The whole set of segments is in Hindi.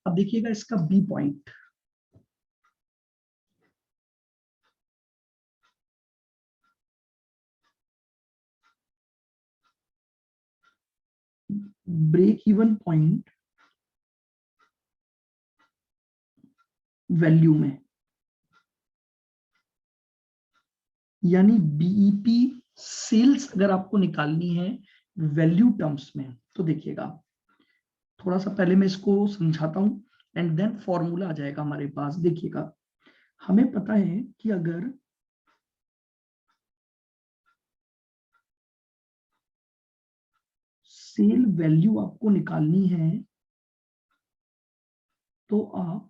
अब देखिएगा इसका B point, break even point value में, यानी बीईपी सेल्स अगर आपको निकालनी है वैल्यू टर्म्स में, तो देखिएगा थोड़ा सा पहले मैं इसको समझाता हूं एंड देन फॉर्मूला आ जाएगा हमारे पास। देखिएगा हमें पता है कि अगर सेल वैल्यू आपको निकालनी है तो आप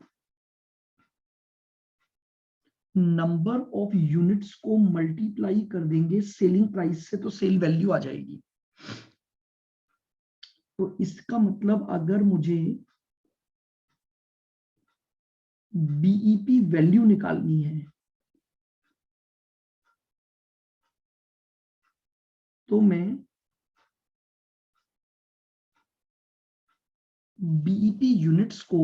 नंबर ऑफ यूनिट्स को मल्टीप्लाई कर देंगे सेलिंग प्राइस से, तो सेल वैल्यू आ जाएगी। तो इसका मतलब अगर मुझे बीईपी वैल्यू निकालनी है तो मैं बीईपी यूनिट्स को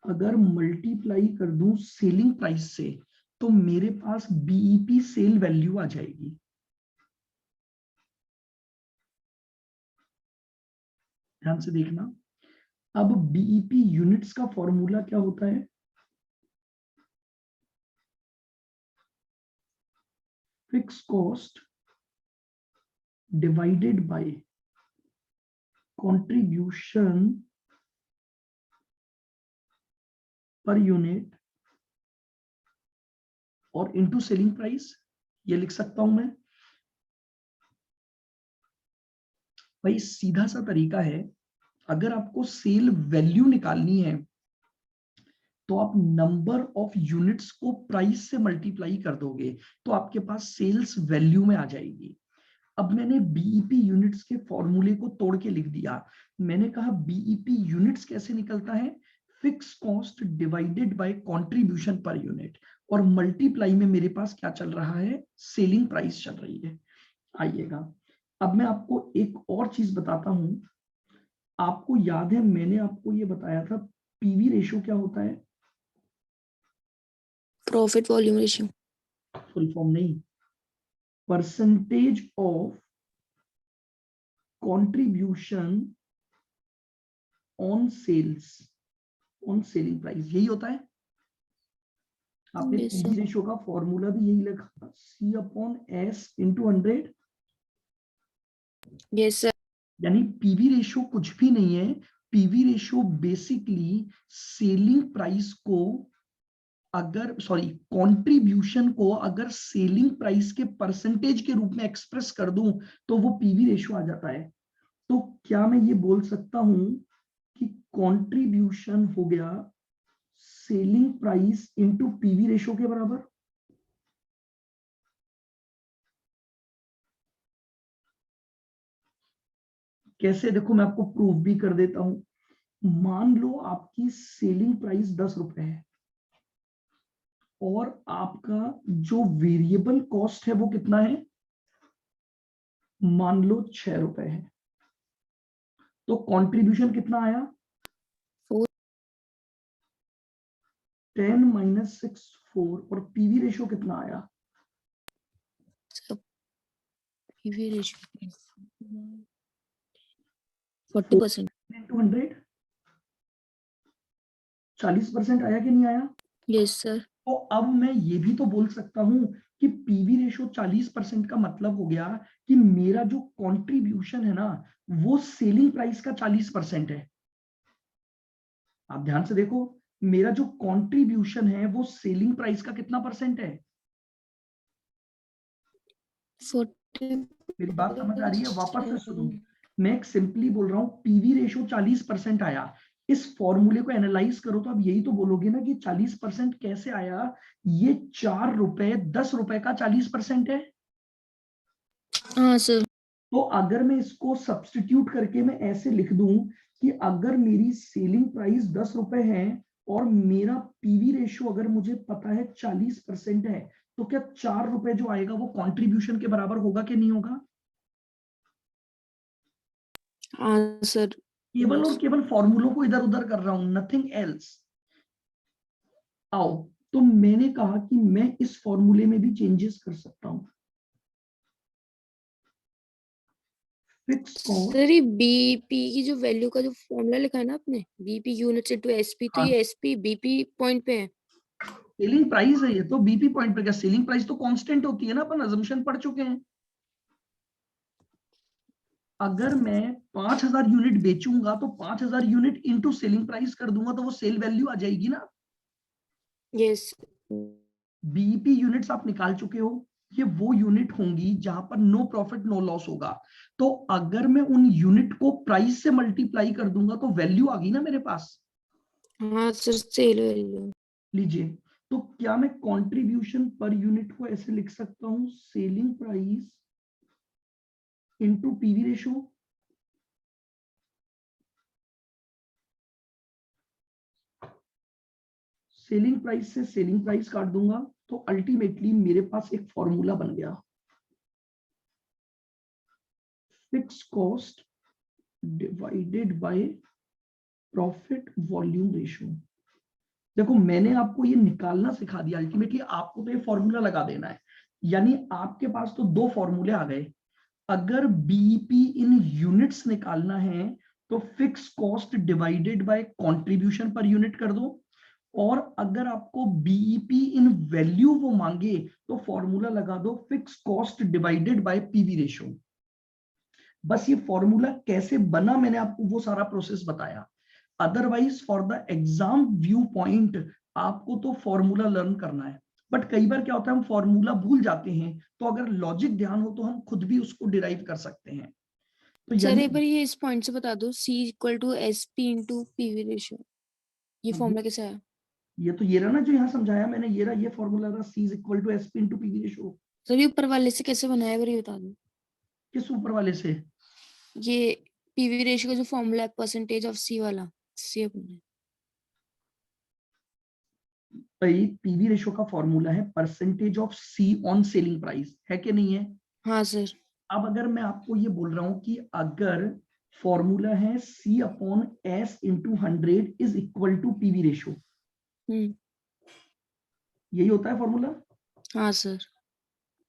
अगर मल्टीप्लाई कर दूं सेलिंग प्राइस से तो मेरे पास बीईपी सेल वैल्यू आ जाएगी। ध्यान से देखना, अब बीईपी यूनिट्स का फॉर्मूला क्या होता है? Fix cost divided by contribution per unit और इनटू सेलिंग प्राइस। ये लिख सकता हूं मैं भाई, सीधा सा तरीका है। अगर आपको सेल वैल्यू निकालनी है तो आप नंबर ऑफ यूनिट्स को प्राइस से मल्टीप्लाई कर दोगे तो आपके पास सेल्स वैल्यू में आ जाएगी। अब मैंने बीईपी यूनिट्स के फॉर्मूले को तोड़ के लिख दिया। मैंने कहा बीईपी यूनिट्स कैसे निकलता है? Fix cost divided by contribution per unit, और मल्टीप्लाई में मेरे पास क्या चल रहा है? सेलिंग प्राइस चल रही है। आइएगा अब मैं आपको एक और चीज बताता हूं। आपको याद है मैंने आपको ये बताया था पीवी रेशियो क्या होता है? Profit volume ratio. Full form नहीं, percentage of contribution on sales on selling price, यही होता है। आपने Yes, पीवी sir. रेशियो का फॉर्मूला भी यही लिखा, C upon S into 100। Yes, sir. यानी पीवी रेशियो कुछ भी नहीं है। PV ratio basically selling price को अगर कंट्रीब्यूशन को अगर सेलिंग प्राइस के परसेंटेज के रूप में एक्सप्रेस कर दूं तो वो पीवी रेशियो आ जाता है। तो क्या मैं ये बोल सकता हूं कि कंट्रीब्यूशन हो गया selling price into PV ratio के बराबर? कैसे? देखो मैं आपको प्रूफ भी कर देता हूं। मान लो आपकी सेलिंग प्राइस 10 रुपए है और आपका जो वेरिएबल कॉस्ट है वो कितना है? मान लो 6 रुपए है। तो कंट्रीब्यूशन कितना आया? 4. 10 माइनस 6 4, और पीवी रेशियो कितना आया? So, PV ratio 40%. इंटू 100, 40% आया कि नहीं आया? Yes, sir. तो अब मैं ये भी तो बोल सकता हूं कि पीवी रेशियो 40% का मतलब हो गया कि मेरा जो कंट्रीब्यूशन है ना वो सेलिंग प्राइस का 40% है। आप ध्यान से देखो, मेरा जो कंट्रीब्यूशन है वो सेलिंग प्राइस का कितना परसेंट है? 40. मेरी बात समझ आ रही है? वापस से सुनो, मैं एक सिंपली बोल रहा हूं पीवी रेशियो 40% आया। इस फॉर्मूले को एनालाइज करो तो आप यही तो बोलोगे ना कि 40% कैसे आया? ये 4 रुपए 10 रुपए का 40% है। हाँ सर. तो अगर मैं इसको सब्स्टिट्यूट करके मैं ऐसे लिख दूं कि अगर मेरी सेलिंग प्राइस 10 रुपए है और मेरा पीवी रेशियो अगर मुझे पता है 40% है, तो क्या 4 रुपए जो आएगा वो कंट्रीब्यूशन के बराबर होगा कि नहीं होगा? हाँ सर. केवल और Yes. केवल फॉर्मूलों को इधर उधर कर रहा हूं, नथिंग एल्स। आओ, तो मैंने कहा कि मैं इस फॉर्मूले में भी चेंजेस कर सकता हूं। फिक्स कॉस्ट, सर ये बीपी की जो वैल्यू का जो फॉर्मूला लिखा है ना आपने, बीपी यूनिट्स इनटू एसपी, तो हाँ, ये एसपी बीपी पॉइंट पे है। सेलिंग प्राइस है ये तो। बीपी पॉइंट पे क्या, सेलिंग प्राइस तो कांस्टेंट होती है ना, अपन अजम्पशन पढ़ चुके हैं। अगर मैं 5000 यूनिट बेचूंगा तो 5000 यूनिट इनटू सेलिंग प्राइस कर दूंगा तो वो सेल वैल्यू आ जाएगी ना। यस। बीईपी यूनिट्स आप निकाल चुके हो, ये वो यूनिट होंगी जहां पर नो प्रॉफिट नो लॉस होगा। तो अगर मैं उन यूनिट को प्राइस से मल्टीप्लाई कर दूंगा तो वैल्यू आ गई ना मेरे पास। हाँ सर, सेल वैल्यू। लीजिए, तो क्या मैं कंट्रीब्यूशन पर यूनिट को ऐसे लिख सकता हूं, selling price into PV ratio. Selling price से सेलिंग प्राइस काट दूंगा तो अल्टीमेटली मेरे पास एक फॉर्मूला बन गया, fix cost divided by profit volume ratio. देखो, मैंने आपको ये निकालना सिखा दिया, अल्टीमेटली आपको तो ये फॉर्मूला लगा देना है। यानी आपके पास तो दो फॉर्मूले आ गए। अगर बीईपी इन यूनिट्स निकालना है तो fix cost divided by contribution per unit कर दो, और अगर आपको बीईपी इन वैल्यू वो मांगे तो फॉर्मूला लगा दो, fix cost divided by PV ratio. बस ये फॉर्मूला कैसे बना मैंने आपको वो सारा प्रोसेस बताया। Otherwise for the exam view point आपको तो फॉर्मूला लर्न करना है, बट कई बार क्या होता है हम फॉर्मूला भूल जाते हैं, तो अगर लॉजिक ध्यान हो तो हम खुद भी उसको डिराइव कर सकते हैं। तो सर यानी एक बार ये इस पॉइंट से बता दो, C equal to S P into PV ratio, ये फॉर्मूला कैसे आया? ये रहा ना जो यहाँ समझाया मैंने, ये रहा, ये फॉर्मूला रहा, C is equal to SP into PV ratio. Sir ये ऊपर वाले से कैसे बनाया, एक बार ये बता दो। किस ऊपर वाले से? ये पीवी रेशियो का जो फॉर्मूला है, परसेंटेज ऑफ सी वाला, सी अपने। भाई पीवी रेशियो का फॉर्मूला है percentage of C on selling price, है कि नहीं है? हाँ सर। अब अगर मैं आपको ये बोल रहा हूं कि अगर फॉर्मूला है C upon S into 100 is equal to PV ratio, hmm. यही होता है फॉर्मूला। हाँ सर।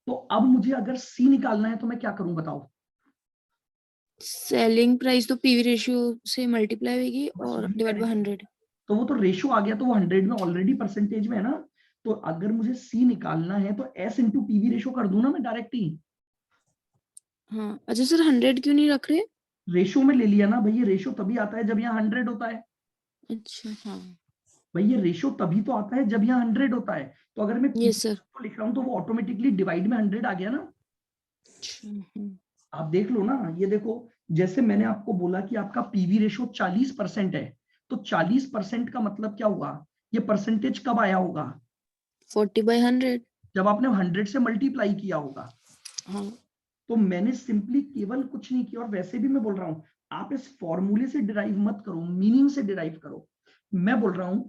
तो अब मुझे अगर C निकालना है तो मैं क्या करूं बताओ? सेलिंग प्राइस तो पीवी रेशियो से मल्टीप्लाई होगी बस और वही डिवाइड मैंने बाय किया। 100। तो वो तो रेशियो आ गया, तो वो 100 में ऑलरेडी परसेंटेज में है ना। तो अगर मुझे C निकालना है तो S इंटू पीवी रेशियो कर दूं ना मैं डायरेक्ट ही। हाँ अच्छा सर, 100 क्यों नहीं रख रहे? रेशियो में ले लिया ना भाई, ये रेशियो तभी आता है जब यहाँ 100 होता है। अच्छा हाँ। भाई ये रेशियो तभी तो आता है जब यहाँ 100 होता है। तो अगर मैं यस सर। को लिख रहा हूँ तो वो ऑटोमेटिकली डिवाइड में 100 आ गया ना। अच्छा आप देख लो ना, ये देखो, जैसे मैंने आपको बोला कि आपका पीवी रेशियो 40% है, तो 40% का मतलब क्या हुआ, ये परसेंटेज कब आया होगा? 40/100। जब आपने 100 से मल्टीप्लाई किया होगा। हाँ तो मैंने सिंपली केवल कुछ नहीं किया, और वैसे भी मैं बोल रहा हूं आप इस फॉर्मूले से डिराइव मत करो, मीनिंग से डिराइव करो। मैं बोल रहा हूं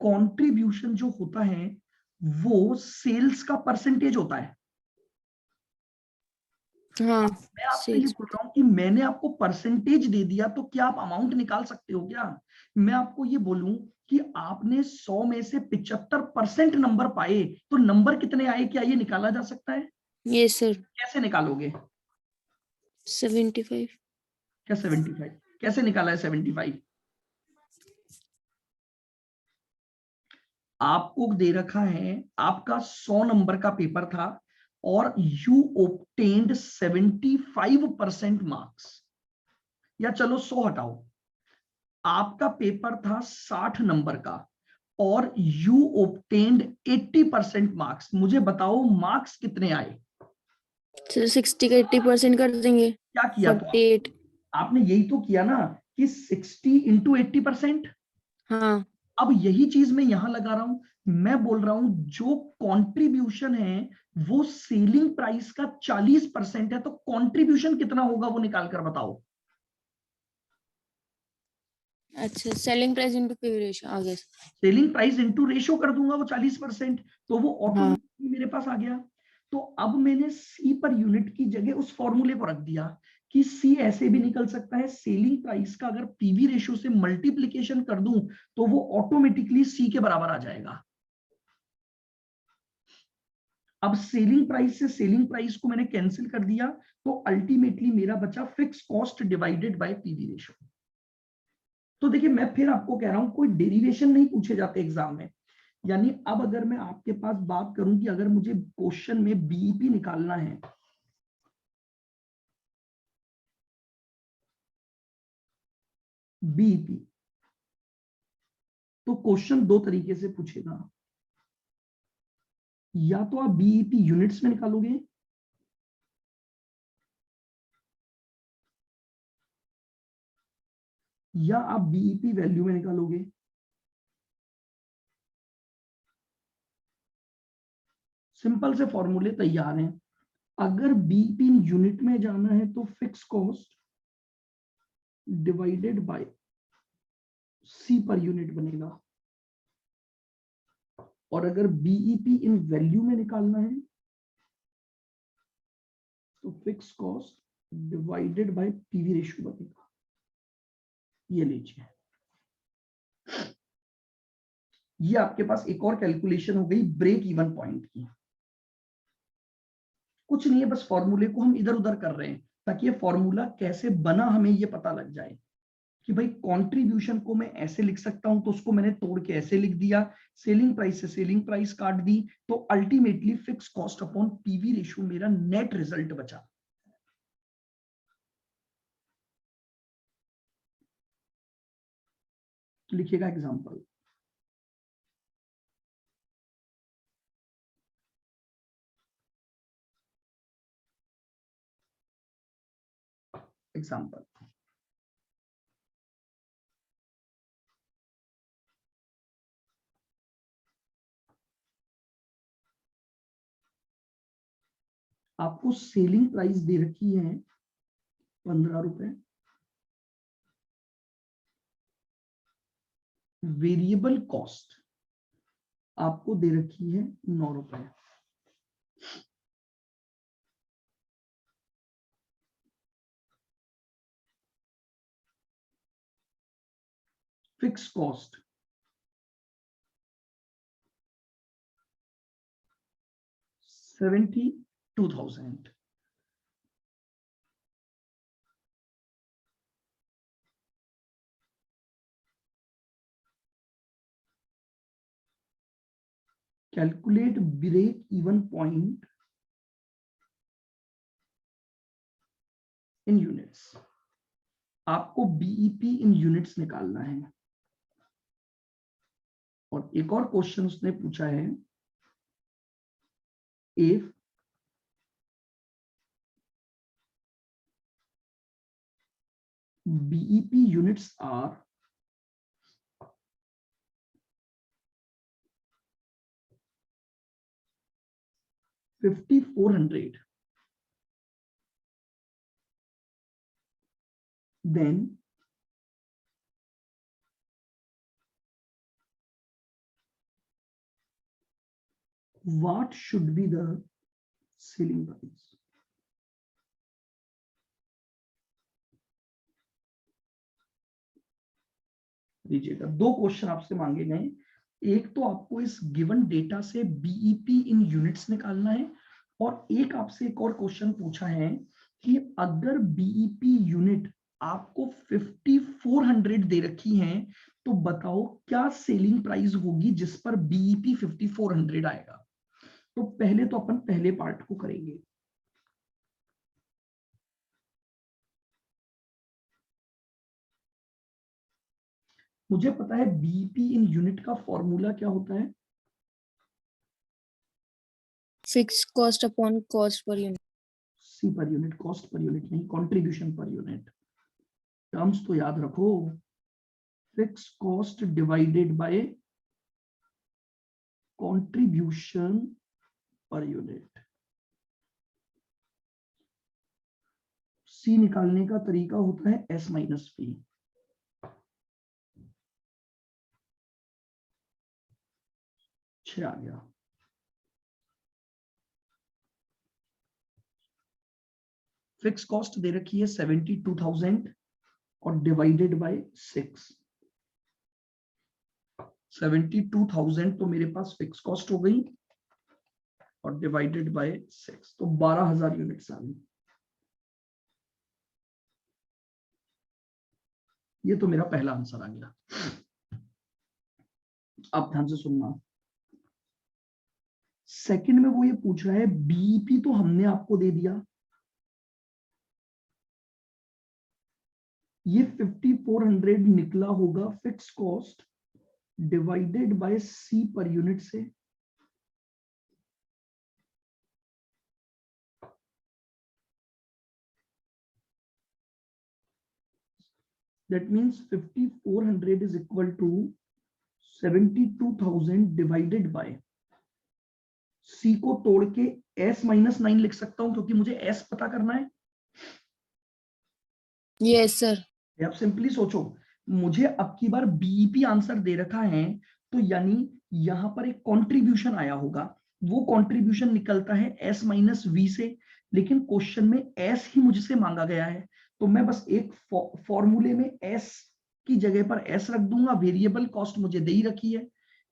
कंट्रीब्यूशन जो होता है वो सेल्स का परसेंटेज होता है। हाँ। मैं आपसे ये सेल्स। बोल रहा हूँ कि मैंने आपको परसेंटेज दे दिया तो क्या आप अमाउंट निकाल सकते हो क्या? मैं आपको ये बोलूं कि आपने 100 में से 75% नंबर पाए, तो नंबर कितने आए, क्या ये निकाला जा सकता है? Yes sir. कैसे निकालोगे? 75। क्या 75? कैसे निकाला है 75? आपको दे रखा है, आपका 100 नंबर का पेपर था और यू ओब्टेन्ड 75% मार्क्स, या चलो 100 हटाओ, आपका पेपर था 60 नंबर का और यू ओब्टेन्ड 80% मार्क्स। मुझे बताओ मार्क्स कितने आए? सर 60 का 80% कर देंगे, क्या किया तो 48। आपने यही तो किया ना कि 60 इंटू 80%। हाँ अब यही चीज मैं यहां लगा रहा हूं, मैं बोल रहा हूं जो कंट्रीब्यूशन है वो सेलिंग प्राइस का 40% है, तो कंट्रीब्यूशन कितना होगा वो निकाल कर बताओ। अच्छा, selling price into PV ratio आ गया। सेलिंग प्राइस इंटू रेशियो कर दूंगा वो 40%, तो वो हाँ ऑटोमेटिकली मेरे पास आ गया। तो अब मैंने सी पर यूनिट की जगह उस फॉर्मूले को रख दिया कि सी ऐसे भी निकल सकता है, सेलिंग प्राइस का अगर पीवी रेशियो से मल्टीप्लीकेशन कर दूं तो वो ऑटोमेटिकली सी के बराबर आ जाएगा। अब सेलिंग प्राइस से सेलिंग प्राइस को मैंने कैंसिल कर दिया तो अल्टीमेटली मेरा बचा fix cost divided by PV ratio. तो देखिए मैं फिर आपको कह रहा हूं कोई डेरिवेशन नहीं पूछे जाते एग्जाम में। यानी अब अगर मैं आपके पास बात करूं कि अगर मुझे क्वेश्चन में बीईपी निकालना है, बीईपी, तो क्वेश्चन दो तरीके से पूछेगा। या तो आप बीईपी यूनिट्स में निकालोगे, या आप बीईपी वैल्यू में निकालोगे। सिंपल से फॉर्मूले तैयार हैं। अगर बीईपी यूनिट में जाना है तो fix cost divided by C per unit बनेगा, और अगर बीईपी इन वैल्यू में निकालना है तो fix cost divided by PV ratio बनेगा। ये लीजिए, ये आपके पास एक और कैलकुलेशन हो गई ब्रेक इवन पॉइंट की। कुछ नहीं है, बस फॉर्मूले को हम इधर उधर कर रहे हैं ताकि ये फॉर्मूला कैसे बना हमें ये पता लग जाए कि भाई कंट्रीब्यूशन को मैं ऐसे लिख सकता हूं तो उसको मैंने तोड़ के ऐसे लिख दिया, सेलिंग प्राइस से सेलिंग प्राइस काट दी, तो ultimately fix cost upon PV ratio मेरा नेट रिजल्ट बचा। लिखिएगा एग्जांपल। एग्जांपल, आपको सेलिंग प्राइस दे रखी है 15 रुपए, वेरिएबल कॉस्ट आपको दे रखी है 9 रुपए। Fix cost 72,000। Calculate break even point in units. आपको बीईपी इन यूनिट्स निकालना है। और एक और क्वेश्चन उसने पूछा है, if BEP units are 5400, then what should be the selling price? लीजिएगा, दो क्वेश्चन आपसे मांगे गए। एक तो आपको इस गिवन डेटा से बीईपी इन यूनिट्स निकालना है, और एक आपसे एक और क्वेश्चन पूछा है कि अगर बीईपी यूनिट आपको 5400 दे रखी हैं तो बताओ क्या सेलिंग प्राइस होगी जिस पर बीईपी 5400 आएगा। तो पहले तो अपन पहले पार्ट को करेंगे। मुझे पता है बीईपी इन यूनिट का फॉर्मूला क्या होता है, fix cost upon cost per unit. C per unit, cost per unit नहीं, कंट्रीब्यूशन पर यूनिट। टर्म्स तो याद रखो, fix cost divided by contribution per unit. C निकालने का तरीका होता है एस माइनस पी। आ गया। फिक्स कॉस्ट दे रखी है 72,000 और डिवाइडेड बाय 6। 72,000 तो मेरे पास फिक्स कॉस्ट हो गई और डिवाइडेड बाय 6 तो 12,000 यूनिट्स आ गई। ये तो मेरा पहला आंसर आ गया। आप ध्यान से सुनना। सेकंड में वो ये पूछ रहा है बीईपी तो हमने आपको दे दिया, ये 5400 निकला होगा fix cost divided by C per unit से। That means 5400 is equal to 72,000 divided by C को तोड़ के S-9 लिख सकता हूं क्योंकि मुझे S पता करना है। Yes sir. आप सिंपली सोचो, मुझे अब की बार बीईपी आंसर दे रखा है तो यानी यहां पर एक कंट्रीब्यूशन आया होगा, वो कंट्रीब्यूशन निकलता है S-V से, लेकिन क्वेश्चन में S ही मुझसे मांगा गया है तो मैं बस एक फॉर्मूले में S की जगह पर S रख दूंगा। वेरिएबल कॉस्ट मुझे दे ही रखी है,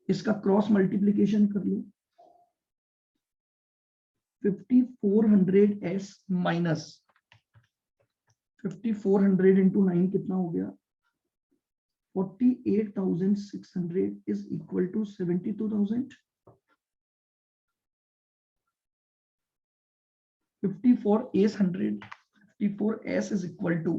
इसका क्रॉस मल्टीप्लीकेशन कर लो। 5400 S माइनस 5400 इंटू 9 कितना हो गया, 48,600 is equal to 72,000. 54S is equal to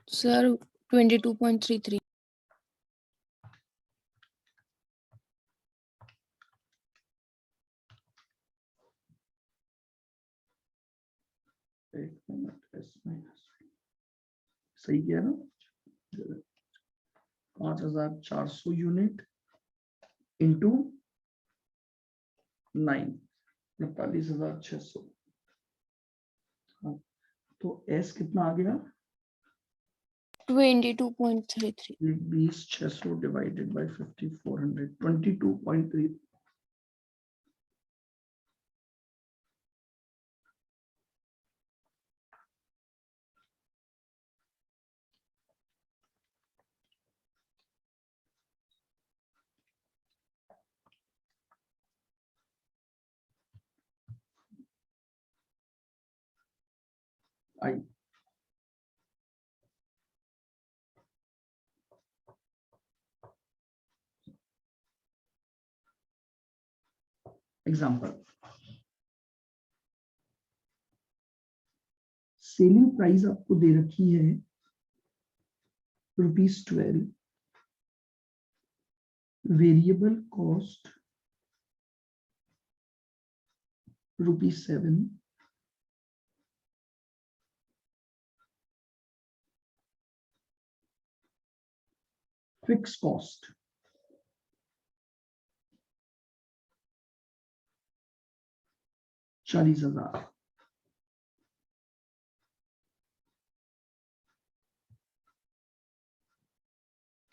sir 22.33। एक मिनट S माइनस सही किया ना, 5,400 यूनिट इंटू 9 48,600। हाँ, तो S कितना आ गया 22.33। 20,600 divided by 5400 22.3। I example, selling price आपको दे रखी है ₹12, variable cost ₹7, fix cost ₹40,000।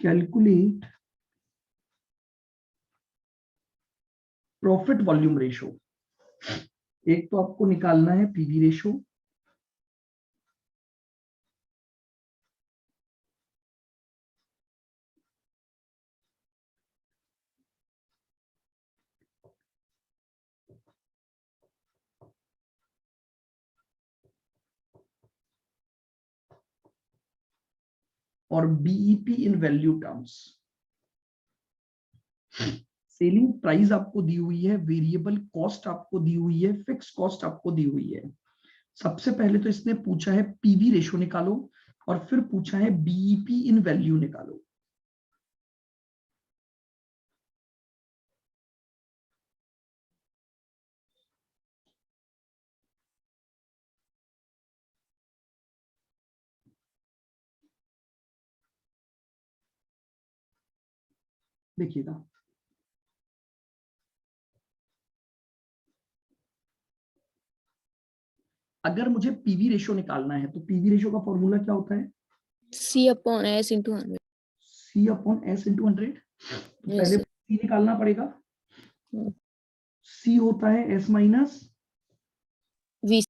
Calculate profit volume ratio. एक तो आपको निकालना है पीवी रेशो, और बीईपी इन वैल्यू टर्म्स। सेलिंग प्राइस आपको दी हुई है, वेरिएबल कॉस्ट आपको दी हुई है, फिक्स कॉस्ट आपको दी हुई है। सबसे पहले तो इसने पूछा है पीवी रेशो निकालो और फिर पूछा है बीईपी इन वैल्यू निकालो। देखिएगा अगर मुझे पीवी रेशियो निकालना है तो पीवी रेशियो का फॉर्मूला क्या होता है? C upon S into 100. सी अपॉन एस इंटू 100। तो Yes, पहले sir. सी निकालना पड़ेगा। Hmm. सी होता है S minus V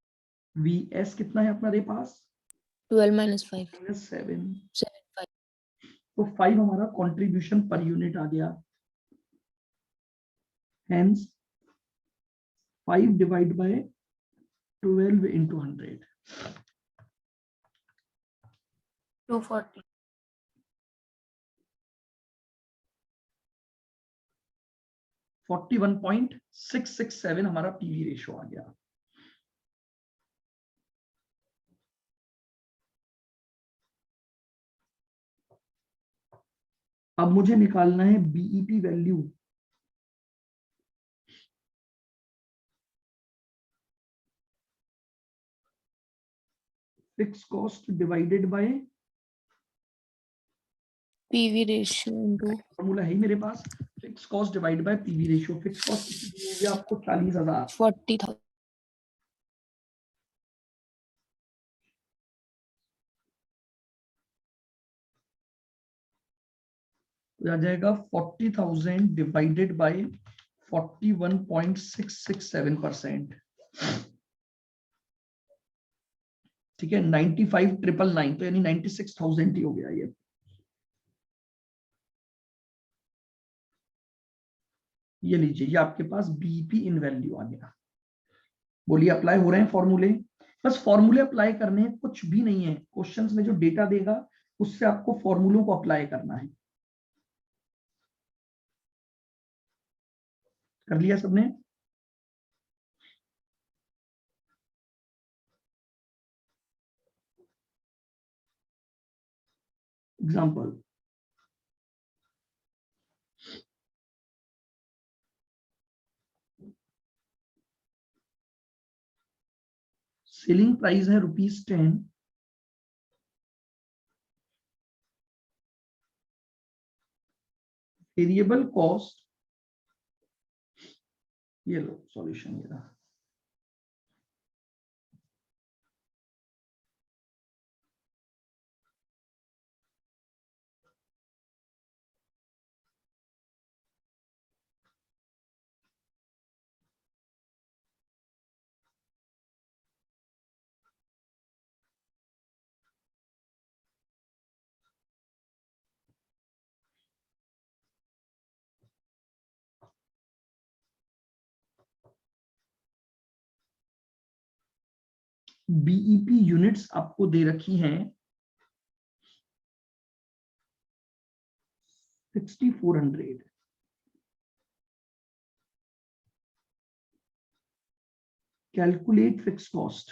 V. S कितना है अपने पास? 12 minus 5. माइनस 7। 7, 5. तो 5 हमारा कंट्रीब्यूशन पर यूनिट आ गया। Hence 5 divide by 12 into 100। 240. 41.667 हमारा पीवी रेशियो आ गया। अब मुझे निकालना है BEP value. Fix cost divided by PV ratio into formula है ही मेरे पास। Fix cost divide by PV ratio. Fix cost कितनी दी हुई है आपको? 40,000। 40,000. तो आ जाएगा 40,000 डिवाइडेड बाय 41.667%। ठीक है, 95,999, तो यानी 96,000 ही हो गया ये। ये लीजिए, ये आपके पास बीपी इन वैल्यू आ गया। बोलिए अप्लाई हो रहे हैं फॉर्मूले? बस फॉर्मूले अप्लाई करने हैं, कुछ भी नहीं है। क्वेश्चंस में जो डेटा देगा उससे आपको फॉर्मूलों को अप्लाई करना है। कर लिया सबने? एग्जाम्पल, सेलिंग प्राइस है ₹10। वेरिएबल कॉस्ट, ये लो सॉल्यूशन ये रहा। बीईपी यूनिट्स आपको दे रखी हैं 6400। Calculate fix cost.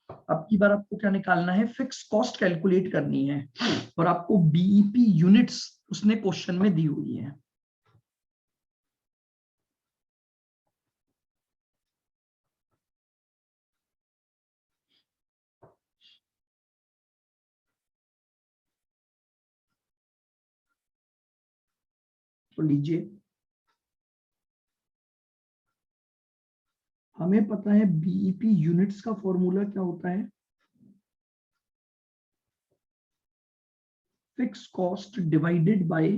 अब की बार आपको क्या निकालना है? फिक्स कॉस्ट कैलकुलेट करनी है, और आपको बीईपी यूनिट्स उसने क्वेश्चन में दी हुई है। तो लीजिए, हमें पता है बीईपी यूनिट्स का फॉर्मूला क्या होता है? Fix cost divided by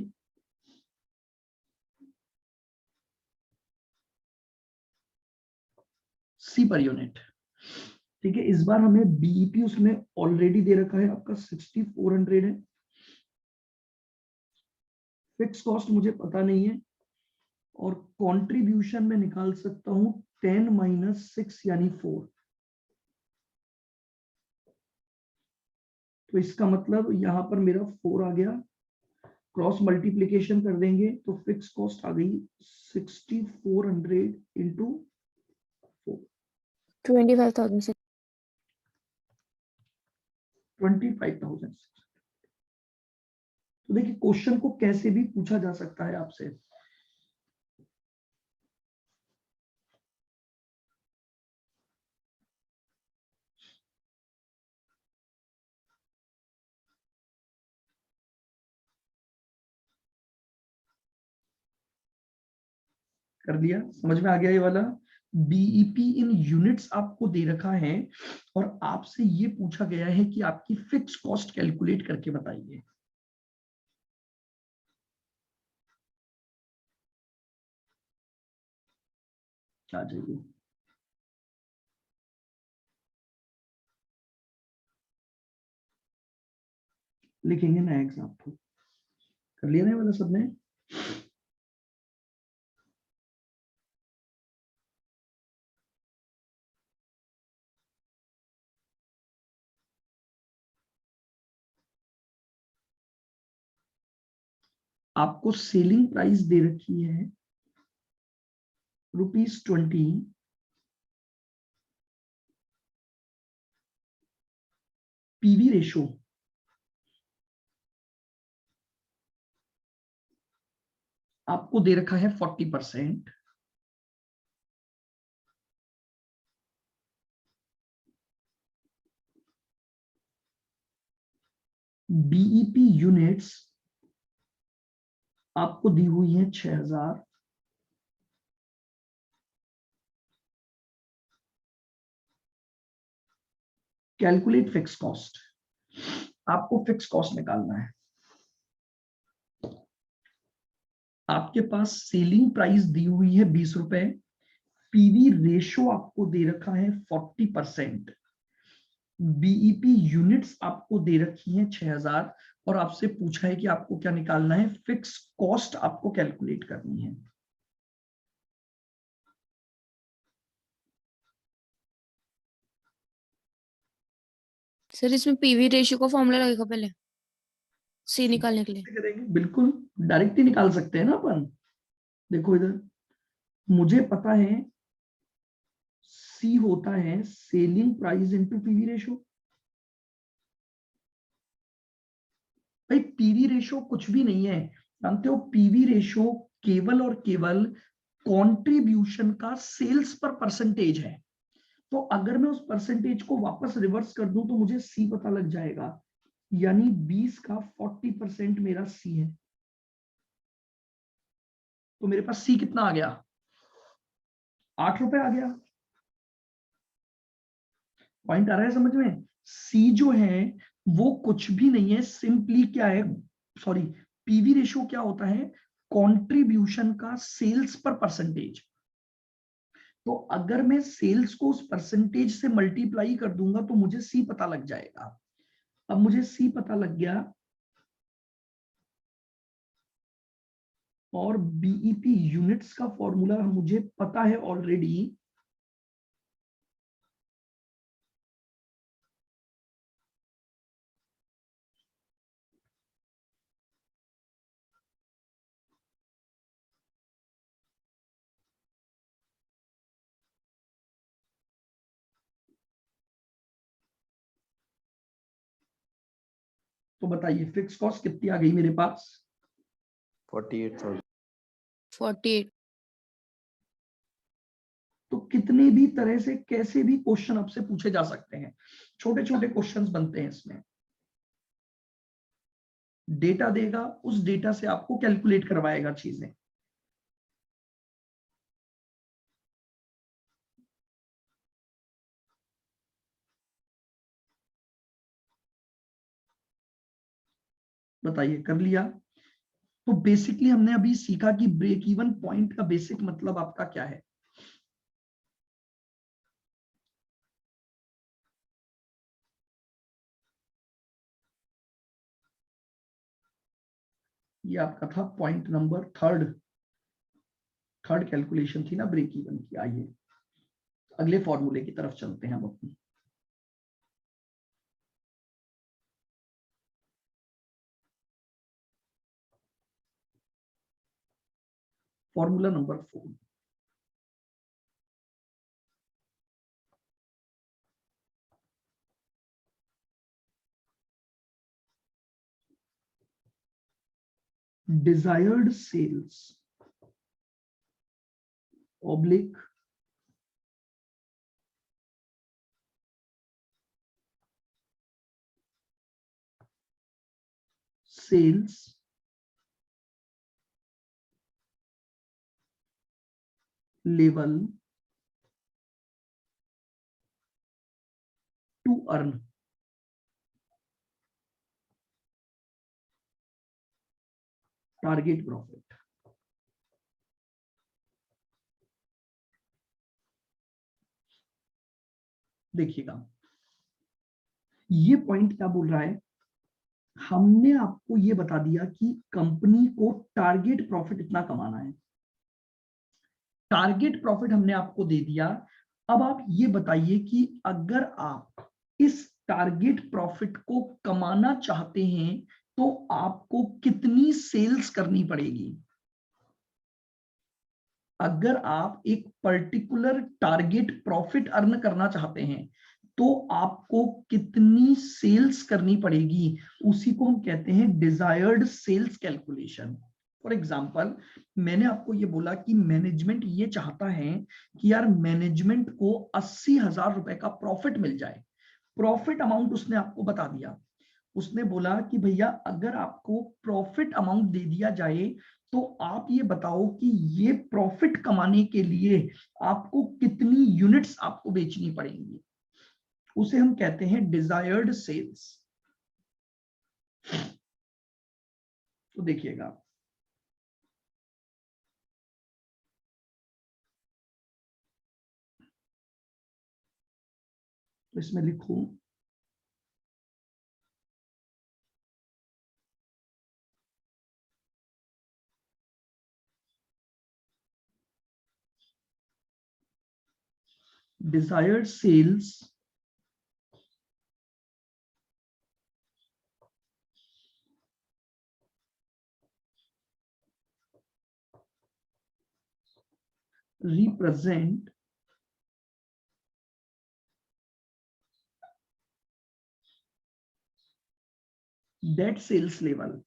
C per unit. ठीक है, इस बार हमें बीईपी उसमें ऑलरेडी दे रखा है, आपका 6400 है। फिक्स कॉस्ट मुझे पता नहीं है, और कंट्रीब्यूशन में निकाल सकता हूं 10 माइनस 6 यानी 4। तो इसका मतलब यहां पर मेरा 4 आ गया। क्रॉस मल्टीप्लीकेशन कर देंगे तो फिक्स कॉस्ट आ गई 6400 इंटू 4। 25,000. 25,000। तो देखिए, क्वेश्चन को कैसे भी पूछा जा सकता है आपसे। कर दिया? समझ में आ गया ये वाला? बीईपी इन यूनिट्स आपको दे रखा है और आपसे ये पूछा गया है कि आपकी फिक्स कॉस्ट कैलकुलेट करके बताइए। आ जाइए, लिखेंगे ना एग्जाम्पल। कर लिया ना वाला सबने? आपको सेलिंग प्राइस दे रखी है ₹20। पीवी रेशो आपको दे रखा है 40%। बीईपी यूनिट्स आपको दी हुई है 6000। कैलकुलेट फिक्स कॉस्ट, आपको फिक्स कॉस्ट निकालना है। आपके पास सेलिंग प्राइस दी हुई है ₹20। पीवी रेशो आपको दे रखा है 40%। बीईपी यूनिट्स आपको दे रखी हैं 6000 और आपसे पूछा है कि आपको क्या निकालना है, फिक्स कॉस्ट आपको कैलकुलेट करनी है। सर इसमें पीवी रेशियो का फॉर्मूला लगेगा पहले सी निकालने के लिए? करेंगे बिल्कुल, डायरेक्ट ही निकाल सकते हैं ना अपन। देखो इधर मुझे पता है सी होता है selling price into PV ratio. भाई पीवी रेशो कुछ भी नहीं है, जानते हो? पीवी रेशो केवल और केवल कंट्रीब्यूशन का सेल्स पर परसेंटेज है। तो अगर मैं उस परसेंटेज को वापस रिवर्स कर दूं तो मुझे सी पता लग जाएगा, यानी 20 का 40% मेरा सी है। तो मेरे पास सी कितना आ गया? ₹8 आ गया। पॉइंट आ रहा है समझ में? सी जो है वो कुछ भी नहीं है, सिंपली क्या है, सॉरी, पीवी रेशियो क्या होता है? कंट्रीब्यूशन का सेल्स पर परसेंटेज। तो अगर मैं सेल्स को उस परसेंटेज से मल्टीप्लाई कर दूंगा तो मुझे सी पता लग जाएगा। अब मुझे सी पता लग गया और बीईपी यूनिट्स का फॉर्मूला मुझे पता है ऑलरेडी। तो बताइए फिक्स कॉस्ट कितनी आ गई मेरे पास? 48,000। 48। तो कितने भी तरह से कैसे भी क्वेश्चन आपसे पूछे जा सकते हैं, छोटे छोटे क्वेश्चंस बनते हैं इसमें। डेटा देगा, उस डेटा से आपको कैलकुलेट करवाएगा चीजें। बताइए कर लिया? तो बेसिकली हमने अभी सीखा कि ब्रेक इवन पॉइंट का बेसिक मतलब आपका क्या है। ये आपका था point number third. Third calculation थी ना ब्रेक इवन की। आइए अगले फॉर्मूले की तरफ चलते हैं हम अपनी। Formula number 4। Desired sales oblique sales level earn, target profit. देखिएगा ये पॉइंट क्या बोल रहा है, हमने आपको ये बता दिया कि कंपनी को टारगेट प्रॉफिट इतना कमाना है, टारगेट प्रॉफिट हमने आपको दे दिया। अब आप ये बताइए कि अगर आप इस टारगेट प्रॉफिट को कमाना चाहते हैं तो आपको कितनी सेल्स करनी पड़ेगी। अगर आप एक पर्टिकुलर टारगेट प्रॉफिट अर्न करना चाहते हैं तो आपको कितनी सेल्स करनी पड़ेगी, उसी को हम कहते हैं desired sales calculation. For example, मैंने आपको ये बोला कि मैनेजमेंट ये चाहता है कि यार मैनेजमेंट को 80,000 रुपए का प्रॉफिट मिल जाए। प्रॉफिट अमाउंट उसने आपको बता दिया, उसने बोला कि भैया अगर आपको प्रॉफिट अमाउंट दे दिया जाए तो आप ये बताओ कि ये प्रॉफिट कमाने के लिए आपको कितनी यूनिट्स आपको बेचनी पड़ेंगी, उसे हम कहते हैं डिजायर्ड सेल्स। तो देखिएगा तो इसमें लिखूं desired sales represent that sales level.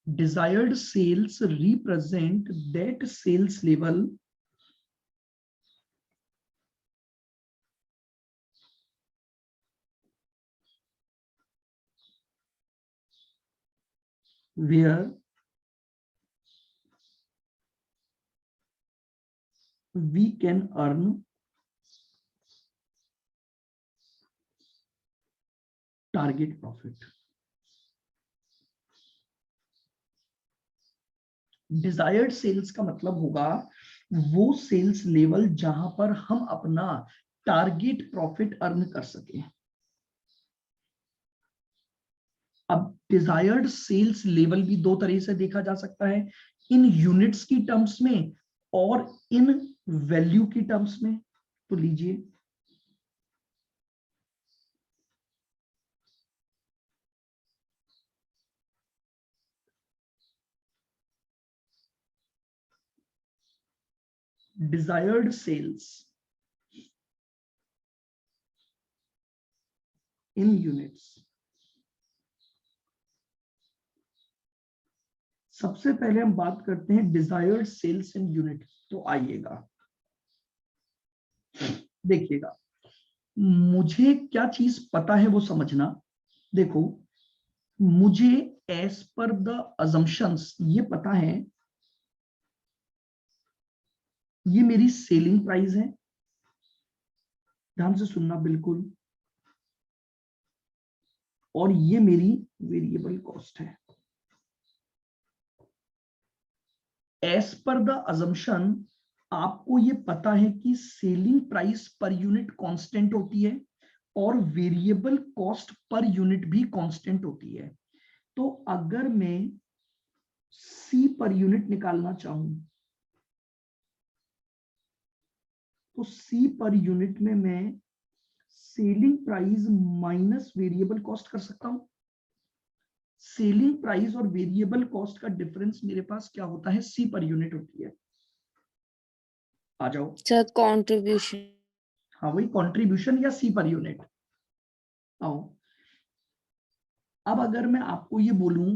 Desired sales represent that sales level where we can earn target profit. Desired sales का मतलब होगा वो सेल्स लेवल जहां पर हम अपना टारगेट प्रॉफिट अर्न कर सके। अब डिजायर्ड सेल्स लेवल भी दो तरह से देखा जा सकता है, इन यूनिट्स की टर्म्स में और इन वैल्यू की टर्म्स में। तो लीजिए desired sales in units। सबसे पहले हम बात करते हैं डिजायर्ड सेल्स इन यूनिट। तो आइएगा देखिएगा, मुझे क्या चीज पता है वो समझना। देखो मुझे एज पर द अजम्पशंस ये पता है, ये मेरी सेलिंग प्राइस है, ध्यान से सुनना बिल्कुल, और ये मेरी वेरिएबल कॉस्ट है। एज पर द अजम्पशन आपको ये पता है कि selling price per unit constant होती है और वेरिएबल कॉस्ट पर यूनिट भी कांस्टेंट होती है। तो अगर मैं सी पर यूनिट निकालना चाहूं तो सी पर यूनिट में मैं selling price minus variable cost कर सकता हूं। सेलिंग प्राइस और वेरिएबल कॉस्ट का डिफरेंस मेरे पास क्या होता है, सी पर यूनिट होती है। आ जाओ सर कंट्रीब्यूशन। हाँ वही कंट्रीब्यूशन या सी पर यूनिट। आओ अब अगर मैं आपको ये बोलूं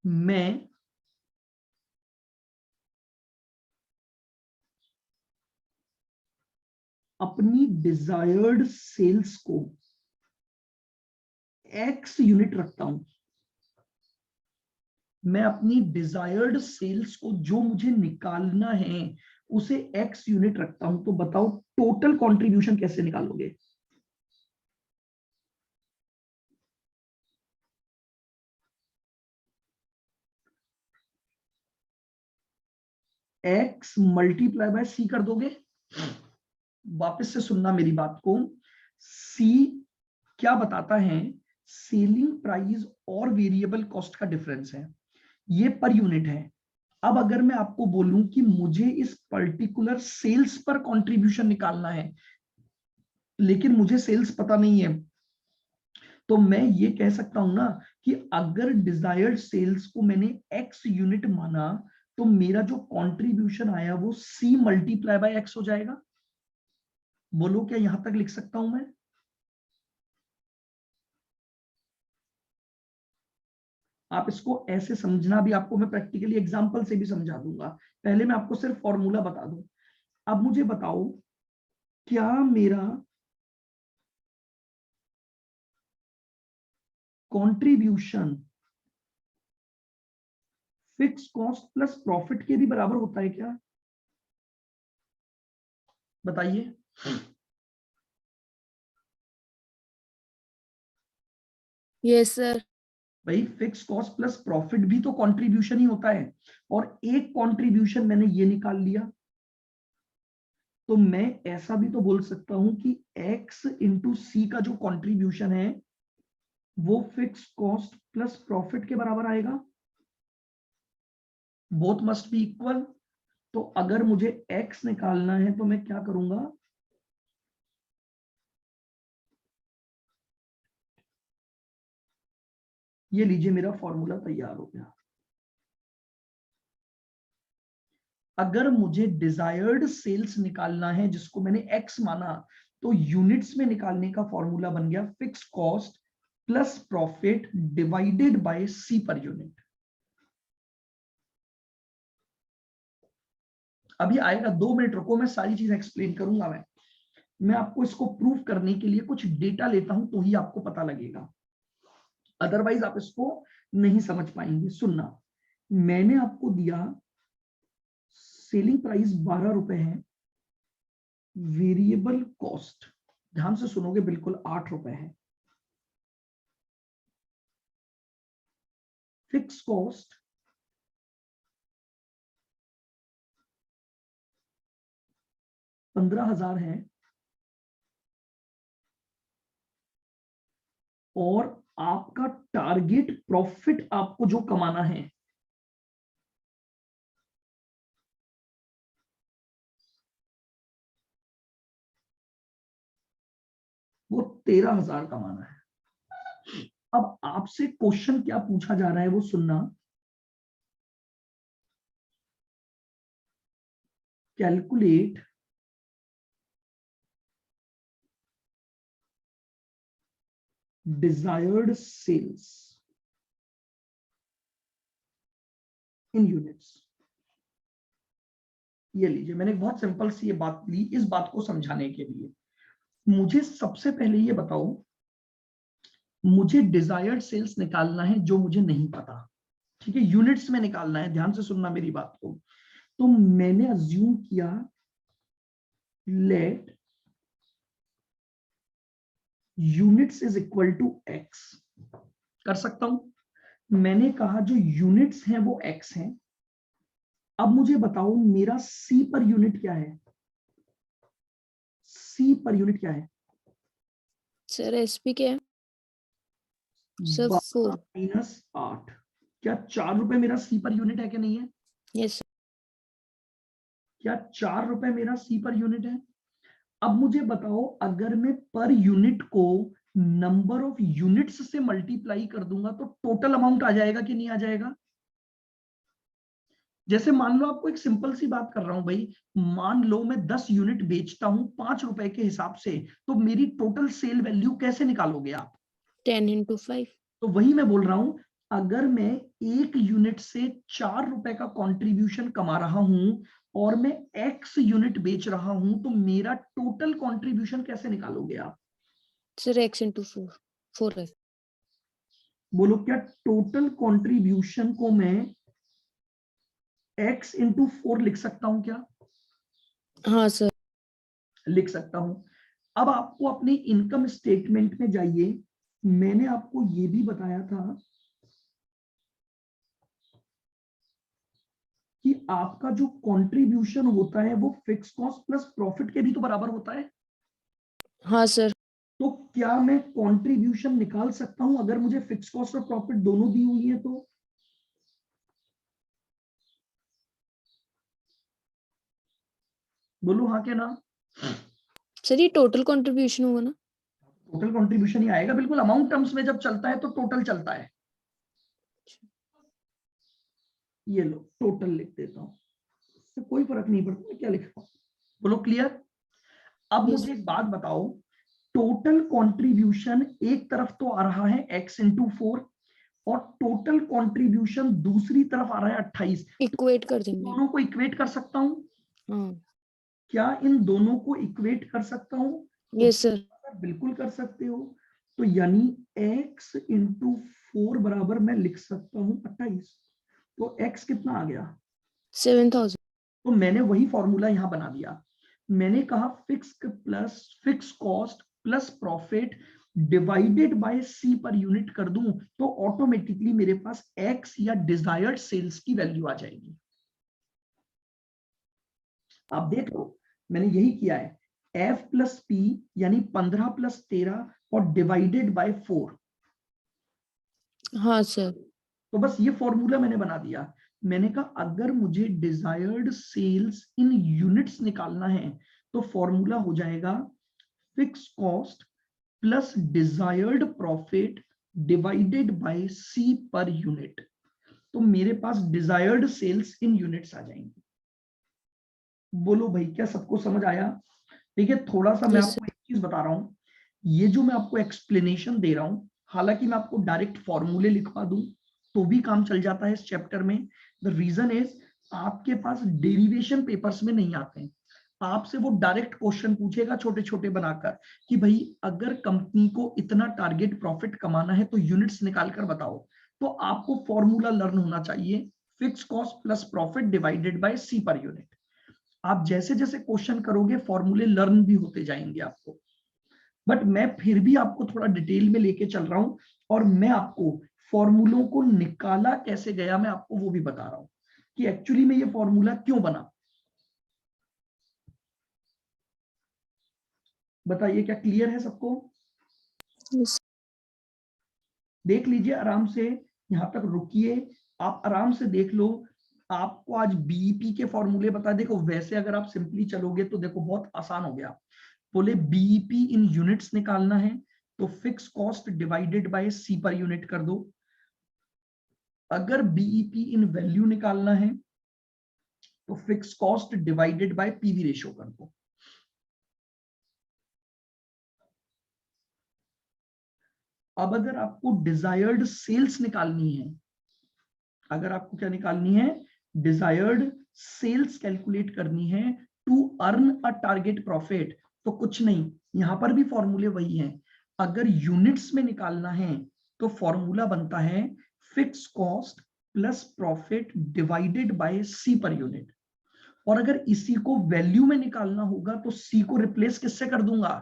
मैं अपनी डिजायर्ड सेल्स को एक्स यूनिट रखता हूं, मैं अपनी डिजायर्ड सेल्स को जो मुझे निकालना है उसे एक्स यूनिट रखता हूं, तो बताओ टोटल कंट्रीब्यूशन कैसे निकालोगे। x मल्टीप्लाई बाय सी कर दोगे। वापस से सुनना मेरी बात को, सी क्या बताता है, सेलिंग प्राइस और वेरिएबल कॉस्ट का डिफरेंस है, ये पर यूनिट है। अब अगर मैं आपको बोलूं कि मुझे इस पर्टिकुलर सेल्स पर कंट्रीब्यूशन निकालना है, लेकिन मुझे सेल्स पता नहीं है, तो मैं ये कह सकता हूं ना कि अगर डिजायर्ड सेल्स को मैंने x यूनिट माना, तो मेरा जो कंट्रीब्यूशन आया वो c मल्टीप्लाई बाय x हो जाएगा। बोलो क्या यहां तक लिख सकता हूं मैं? आप इसको ऐसे समझना, भी आपको मैं प्रैक्टिकली एग्जांपल से भी समझा दूंगा, पहले मैं आपको सिर्फ फॉर्मूला बता दूं। अब मुझे बताओ, क्या मेरा contribution fix cost plus profit के भी बराबर होता है क्या? बताइए। Yes sir. भाई फिक्स कॉस्ट प्लस प्रॉफिट भी तो कंट्रीब्यूशन ही होता है, और एक कंट्रीब्यूशन मैंने ये निकाल लिया, तो मैं ऐसा भी तो बोल सकता हूं कि x इंटू सी का जो कंट्रीब्यूशन है वो फिक्स कॉस्ट प्लस प्रॉफिट के बराबर आएगा। Both must be equal. तो अगर मुझे x निकालना है तो मैं क्या करूंगा, ये लीजिए मेरा फॉर्मूला तैयार हो गया। अगर मुझे डिजायर्ड सेल्स निकालना है जिसको मैंने x माना, तो यूनिट्स में निकालने का फॉर्मूला बन गया fix cost plus profit divided by C per unit. अभी आएगा, 2 मिनट रुको, मैं सारी चीज एक्सप्लेन करूंगा। मैं आपको इसको प्रूव करने के लिए कुछ डेटा लेता हूं तो ही आपको पता लगेगा, अदरवाइज आप इसको नहीं समझ पाएंगे। सुनना, मैंने आपको दिया सेलिंग प्राइस 12 रुपए है, वेरिएबल कॉस्ट ध्यान से सुनोगे बिल्कुल 8 रुपए है, फिक्स कॉस्ट 15,000 है, और आपका टारगेट प्रॉफिट आपको जो कमाना है वो 13,000 कमाना है। अब आपसे क्वेश्चन क्या पूछा जा रहा है वो सुनना, calculate desired sales in units। ये लीजिए, मैंने एक बहुत सिंपल सी ये बात ली इस बात को समझाने के लिए। मुझे सबसे पहले ये बताओ, मुझे डिजायर्ड सेल्स निकालना है जो मुझे नहीं पता, ठीक है, यूनिट्स में निकालना है, ध्यान से सुनना मेरी बात को। तो मैंने अज्यूम किया let units is equal to X. कर सकता हूं, मैंने कहा जो यूनिट्स हैं वो एक्स हैं। अब मुझे बताओ मेरा सी पर यूनिट क्या है, सी पर यूनिट क्या है? सर एसपी क्या है? सर 4। माइनस 8। क्या 4 रुपए मेरा सी पर यूनिट है कि नहीं है? Yes sir. क्या 4 रुपए मेरा सी पर यूनिट है? अब मुझे बताओ, अगर मैं पर यूनिट को नंबर ऑफ यूनिट्स से मल्टीप्लाई कर दूंगा तो टोटल अमाउंट आ जाएगा कि नहीं आ जाएगा? जैसे मान लो, आपको एक सिंपल सी बात कर रहा हूं भाई, मान लो मैं 10 यूनिट बेचता हूं 5 रुपए के हिसाब से, तो मेरी टोटल सेल वैल्यू कैसे निकालोगे आप? 10 into 5। तो वही मैं बोल रहा हूं, अगर मैं एक यूनिट से 4 रुपए का कंट्रीब्यूशन कमा रहा हूं और मैं एक्स यूनिट बेच रहा हूं, तो मेरा टोटल कंट्रीब्यूशन कैसे निकालोगे आप? Sir x into 4। 4 है। बोलो, क्या टोटल कंट्रीब्यूशन को मैं x इंटू 4 लिख सकता हूं क्या? हाँ सर। लिख सकता हूं। अब आपको अपने इनकम स्टेटमेंट में जाइए, मैंने आपको यह भी बताया था कि आपका जो कंट्रीब्यूशन होता है वो फिक्स कॉस्ट प्लस प्रॉफिट के भी तो बराबर होता है। हाँ सर। तो क्या मैं कंट्रीब्यूशन निकाल सकता हूं अगर मुझे फिक्स कॉस्ट और प्रॉफिट दोनों दी हुई है तो? बोलो हाँ के ना। सर ये टोटल कंट्रीब्यूशन होगा ना? टोटल कंट्रीब्यूशन ही आएगा, बिल्कुल। अमाउंट टर्म्स में जब चलता है तो टोटल चलता है। ये लो टोटल लिख देता हूं, इससे कोई फर्क नहीं पड़ता मैं क्या लिख रहा हूं। बोलो क्लियर। अब Yes. मुझे एक बात बताओ, टोटल कंट्रीब्यूशन एक तरफ तो आ रहा है x इंटू 4 और टोटल कंट्रीब्यूशन दूसरी तरफ आ रहा है 28। इक्वेट कर देंगे। दोनों को इक्वेट कर सकता हूं? हाँ। क्या इन दोनों को इक्वेट कर सकता हूं? तो यस सर। बिल्कुल कर सकते हो। तो यानी x इंटू 4 बराबर मैं लिख सकता हूं 28। तो x कितना आ गया? 7000। तो मैंने वही फॉर्मूला यहां बना दिया। मैंने कहा fix cost plus profit divided by C per unit कर दूं तो ऑटोमेटिकली मेरे पास x या डिजायर्ड सेल्स की वैल्यू आ जाएगी। आप देख लो मैंने यही किया है, f प्लस पी यानी 15 प्लस 13 और डिवाइडेड बाय 4। हाँ सर। तो बस ये फॉर्मूला मैंने बना दिया। मैंने कहा अगर मुझे डिजायर्ड सेल्स इन यूनिट्स निकालना है तो फॉर्मूला हो जाएगा fix cost plus desired profit divided by C per unit. तो मेरे पास डिजायर्ड सेल्स इन यूनिट्स आ जाएंगे। बोलो भाई क्या सबको समझ आया? ठीक है, थोड़ा सा मैं Yes, आपको एक चीज बता रहा हूं, ये जो मैं आपको एक्सप्लेनेशन दे रहा हूं, हालांकि मैं आपको डायरेक्ट फॉर्मूले लिखवा दूं तो भी काम चल जाता है इस चैप्टर में। द रीजन इज आपके पास डेरिवेशन पेपर्स में नहीं आते हैं। आपसे वो डायरेक्ट क्वेश्चन पूछेगा छोटे छोटे बनाकर कि भाई अगर कंपनी को इतना टारगेट प्रॉफिट कमाना है तो यूनिट्स निकाल कर बताओ। तो आपको फॉर्मूला लर्न होना चाहिए, fix cost plus profit divided by C per unit. आप जैसे जैसे क्वेश्चन करोगे फॉर्मूले लर्न भी होते जाएंगे आपको। बट मैं फिर भी आपको थोड़ा डिटेल में लेके चल रहा हूं और मैं आपको फॉर्मूलों को निकाला कैसे गया मैं आपको वो भी बता रहा हूं कि एक्चुअली में ये फॉर्मूला क्यों बना। बताइए क्या क्लियर है सबको? Yes. देख लीजिए आराम से, यहां तक रुकिए, आप आराम से देख लो। आपको आज बीईपी के फॉर्मूले बता, देखो वैसे अगर आप सिंपली चलोगे तो देखो बहुत आसान हो गया। बोले बीईपी इन यूनिट्स निकालना है तो fix cost divided by C per unit कर दो। अगर बीईपी इन वैल्यू निकालना है तो fix cost divided by PV ratio कर दो। अब अगर आपको डिजायर्ड सेल्स निकालनी है, अगर आपको क्या निकालनी है, डिजायर्ड सेल्स कैलकुलेट करनी है to earn a target profit, तो कुछ नहीं, यहां पर भी फॉर्मूले वही हैं। अगर यूनिट्स में निकालना है तो फॉर्मूला बनता है fix cost plus profit divided by C per unit. और अगर इसी को वैल्यू में निकालना होगा तो सी को रिप्लेस किससे कर दूंगा?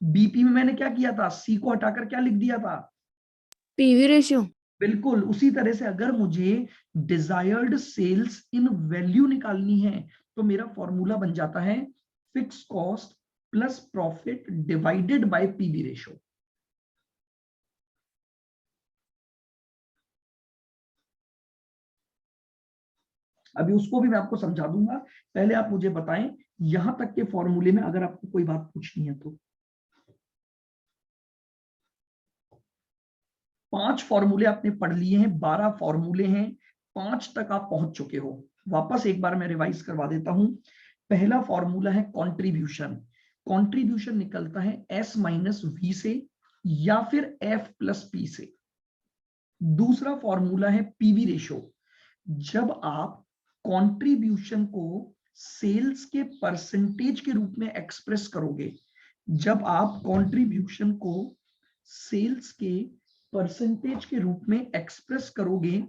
बीपी में मैंने क्या किया था, सी को हटाकर क्या लिख दिया था? PV ratio. बिल्कुल उसी तरह से अगर मुझे डिजायर्ड सेल्स इन वैल्यू निकालनी है तो मेरा फॉर्मूला बन जाता है fix cost plus profit divided by PV ratio. अभी उसको भी मैं आपको समझा दूंगा, पहले आप मुझे बताएं यहां तक के फॉर्मूले में अगर आपको कोई बात पूछनी है तो। 5 फॉर्मूले आपने पढ़ लिए हैं, 12 फॉर्मूले हैं, 5 तक आप पहुंच चुके हो। वापस एक बार मैं रिवाइज करवा देता हूं। पहला फॉर्मूला है कंट्रीब्यूशन। कंट्रीब्यूशन निकलता है एस माइनस वी से या फिर एफ प्लस पी से। दूसरा फॉर्मूला है पीवी रेशियो। जब आप कंट्रीब्यूशन को सेल्स के परसेंटेज के रूप में एक्सप्रेस करोगे, जब आप कंट्रीब्यूशन को सेल्स के परसेंटेज के रूप में एक्सप्रेस करोगे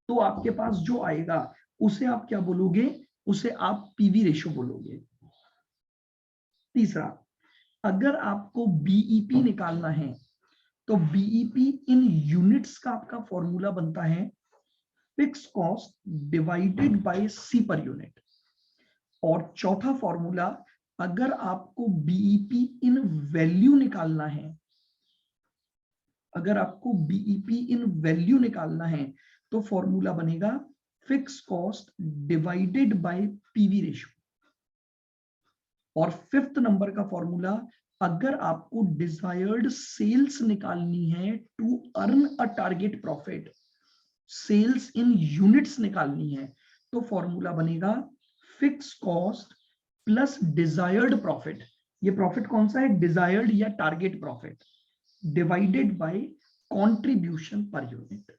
तो आपके पास जो आएगा उसे आप क्या बोलोगे? उसे आप पीवी रेशियो बोलोगे। तीसरा, अगर आपको बीईपी निकालना है तो बीईपी इन यूनिट्स का आपका फॉर्मूला बनता है fix cost divided by C per unit. और चौथा फॉर्मूला, अगर आपको बीईपी इन वैल्यू निकालना है, अगर आपको बीईपी इन वैल्यू निकालना है तो फॉर्मूला बनेगा fix cost divided by PV ratio. और फिफ्थ नंबर का फॉर्मूला, अगर आपको डिजायर्ड सेल्स निकालनी है to earn a target profit, sales in units निकालनी है, तो फॉर्मूला बनेगा fix cost plus desired profit. ये प्रॉफिट कौन सा है, डिजायर्ड या target profit, divided by contribution per unit.